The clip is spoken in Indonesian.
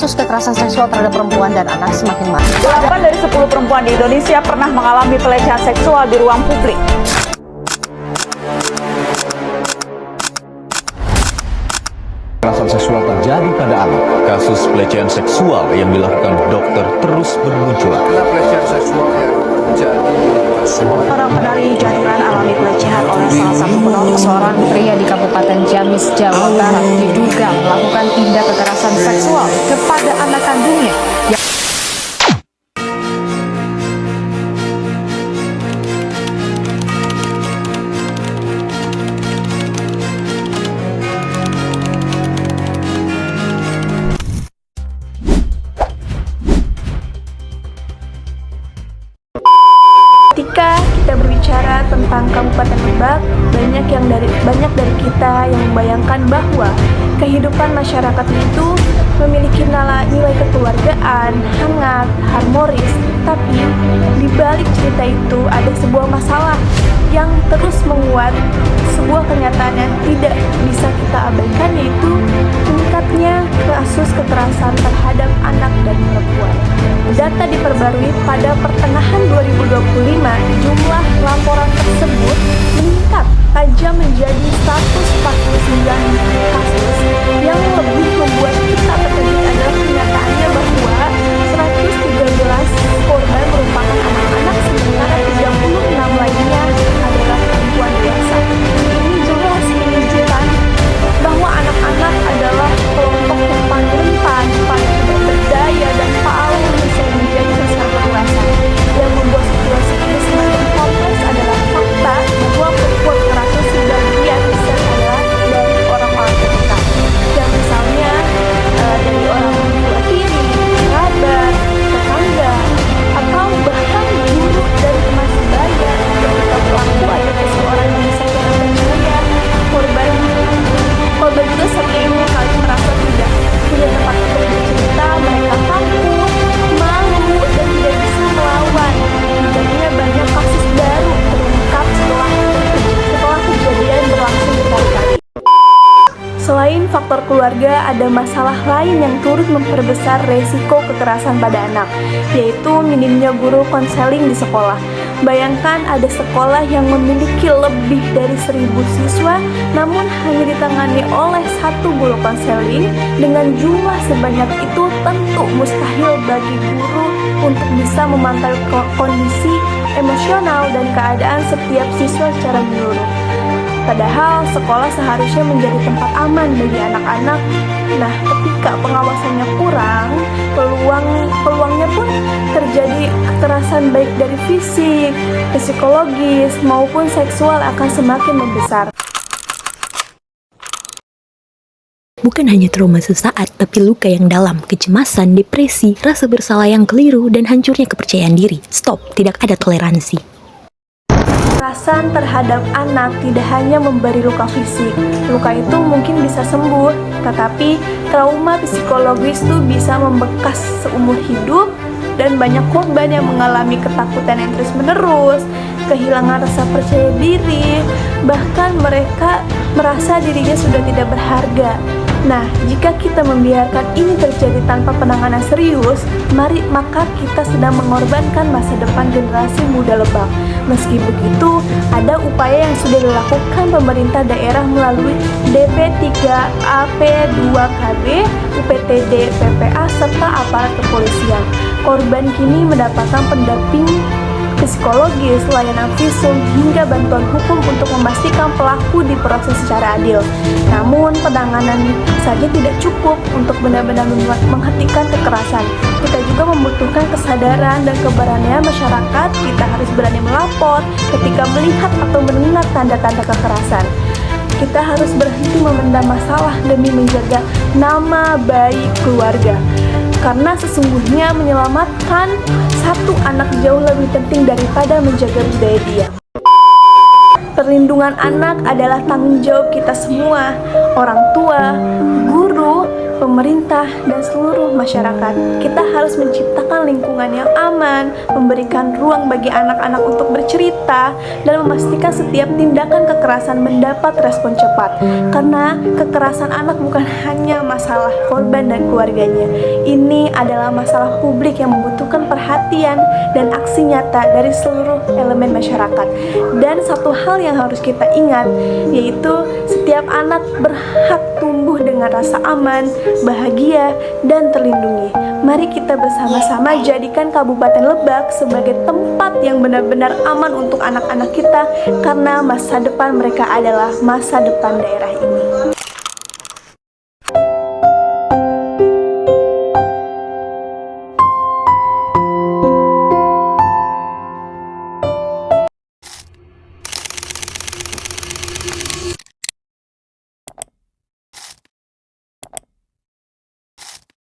kasus kekerasan seksual terhadap perempuan dan anak semakin marak. 8 dari 10 perempuan di Indonesia pernah mengalami pelecehan seksual di ruang publik. Kekerasan seksual terjadi pada anak. Kasus pelecehan seksual yang dilakukan dokter terus bermunculan. Pelecehan seksual yang terjadi Seorang penari jairan alami pelecehan oleh salah satu penonton. Seorang pria di Kabupaten Ciamis, Jawa Barat diduga melakukan tindak kekerasan seksual kepada anak kandungnya. Ketika kita berbicara tentang Kabupaten Lebak, banyak dari kita yang membayangkan bahwa kehidupan masyarakat itu memiliki nilai kekeluargaan, hangat, harmonis. Tapi di balik cerita itu ada sebuah masalah yang terus menguat, sebuah kenyataan yang tidak bisa kita abaikan, yaitu meningkatnya kasus kekerasan terhadap anak dan perempuan. Data diperbarui pada pertengahan 2025, jumlah laporan tersebut meningkat tajam menjadi 149 kasus. Yang lebih membuat kita terkejut adalah kenyataannya bahwa 113 korban merupakan anak-anak, sementara 36 lainnya adalah perempuan dewasa. Ini jelas menunjukkan bahwa anak-anak adalah kelompok yang paling rentan, paling tidak berdaya, dan paling bisa menjadi sasaran kekerasan. Yang membuat situasi ini semakin kompleks adalah fakta bahwa perempuan kekerasan sebagian besar adalah dari orang-orang terdekat. Yang misalnya dari orang tua tiri, kerabat, tetangga, atau bahkan guru dan teman sebaya. Ketika pelaku ada seseorang yang bisa kita percaya, korban juga sering kali merasa tidak punya tempat untuk bercerita. Mereka takut, malu, dan tidak bisa melawan. Tidaknya banyak kasus baru terungkap setelah kejadian berlangsung berkali-kali. Selain faktor keluarga, ada masalah lain yang turut memperbesar resiko kekerasan pada anak, yaitu minimnya guru konseling di sekolah. Bayangkan ada sekolah yang memiliki lebih dari 1.000 siswa, namun hanya ditangani oleh 1 guru konseling. Dengan jumlah sebanyak itu, tentu mustahil bagi guru untuk bisa memantau kondisi emosional dan keadaan setiap siswa secara menyeluruh. Padahal sekolah seharusnya menjadi tempat aman bagi anak-anak. Nah, ketika pengawasannya kurang, peluangnya pun terjadi kekerasan baik dari fisik, psikologis, maupun seksual akan semakin membesar. Bukan hanya trauma sesaat, tapi luka yang dalam, kecemasan, depresi, rasa bersalah yang keliru, dan hancurnya kepercayaan diri. Stop, tidak ada toleransi. Kekerasan terhadap anak tidak hanya memberi luka fisik. Luka itu mungkin bisa sembuh, tetapi trauma psikologis itu bisa membekas seumur hidup, dan banyak korban yang mengalami ketakutan yang terus-menerus, kehilangan rasa percaya diri, bahkan mereka merasa dirinya sudah tidak berharga. Nah, jika kita membiarkan ini terjadi tanpa penanganan serius, maka kita sedang mengorbankan masa depan generasi muda Lebak. Meski begitu, ada upaya yang sudah dilakukan pemerintah daerah melalui DP3AP2KB, UPTD, PPA, serta aparat kepolisian. Korban kini mendapatkan pendamping psikologis, layanan visum, hingga bantuan hukum untuk memastikan pelaku diproses secara adil. Namun, penanganan saja tidak cukup untuk benar-benar menghentikan kekerasan. Kita juga membutuhkan kesadaran dan keberanian masyarakat. Kita harus berani melapor ketika melihat atau mendengar tanda-tanda kekerasan. Kita harus berhenti memendam masalah demi menjaga nama baik keluarga. Karena sesungguhnya menyelamatkan satu anak jauh lebih penting daripada menjaga budaya dia. Perlindungan anak adalah tanggung jawab kita semua, orang tua, guru, pemerintah, dan seluruh masyarakat. Kita harus menciptakan lingkungan yang aman, memberikan ruang bagi anak-anak untuk bercerita, kita dan memastikan setiap tindakan kekerasan mendapat respon cepat. Karena kekerasan anak bukan hanya masalah korban dan keluarganya. Ini adalah masalah publik yang membutuhkan perhatian dan aksi nyata dari seluruh elemen masyarakat. Dan satu hal yang harus kita ingat, yaitu setiap anak berhak tumbuh dengan rasa aman, bahagia, dan terlindungi. Mari kita bersama-sama jadikan Kabupaten Lebak sebagai tempat yang benar-benar aman untuk anak-anak kita, karena masa depan mereka adalah masa depan daerah ini.